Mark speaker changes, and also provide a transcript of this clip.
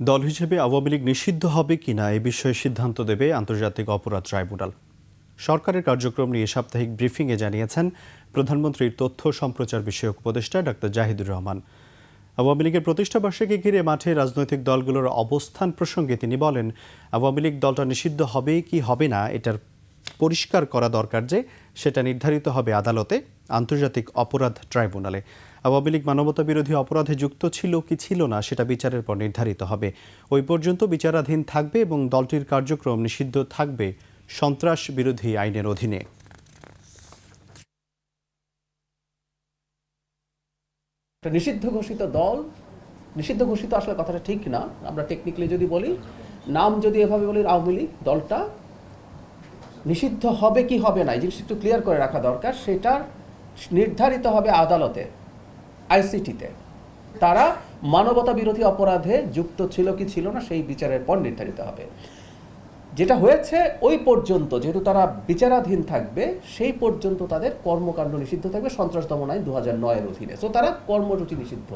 Speaker 1: দল হিসেবে আওয়ামী লীগ নিষিদ্ধ হবে কিনা এ বিষয়ে সিদ্ধান্ত দেবে আন্তর্জাতিক অপরাধ ট্রাইব্যুনাল। সরকারের কার্যক্রম নিয়ে সাপ্তাহিক ব্রিফিংয়ে জানিয়েছেন প্রধানমন্ত্রীর তথ্য সম্প্রচার বিষয়ক উপদেষ্টা ডাক্তার জাহিদুর রহমান। আওয়ামী লীগের প্রতিষ্ঠাবার্ষিকী ঘিরে মাঠে রাজনৈতিক দলগুলোর অবস্থান প্রসঙ্গে তিনি বলেন, আওয়ামী লীগ দলটা নিষিদ্ধ হবে কি হবে না এটার পরিষ্কার করা দরকার যে সেটা নির্ধারিত হবে আদালতে, আন্তর্জাতিক অপরাধ ট্রাইব্যুনালে। আওয়ামী লীগ মানবতা বিরোধী অপরাধে যুক্ত ছিল কি ছিল না সেটা বিচারের পর নির্ধারিত হবে। ওই পর্যন্ত বিচারাধীন থাকবে এবং দলটির কার্যক্রম নিষিদ্ধ থাকবে সন্ত্রাস বিরোধী আইনের অধীনে।
Speaker 2: নিষিদ্ধ ঘোষিত দল, নিষিদ্ধ ঘোষিত আসলে কথাটা ঠিক না। আমরা টেকনিক্যালি যদি বলি, নাম যদি এভাবে বলি আওয়ামী লীগ দলটা নিষিদ্ধ হবে কি হবে না এই জিনিসটা একটু ক্লিয়ার করে রাখা দরকার। সেটা নির্ধারিত হবে আদালতে, আইসিটিতে। তারা মানবতা বিরোধী অপরাধে যুক্ত ছিল কি ছিল না সেই বিচারের পর নির্ধারিত হবে। যেটা হয়েছে ওই পর্যন্ত যেহেতু তারা বিচারাধীন থাকবে, সেই পর্যন্ত তাদের কর্মকাণ্ড নিষিদ্ধ থাকবে সন্ত্রাস দমন আইন 2009-এর অধীনে। সো তারা কর্মসূচি নিষিদ্ধ।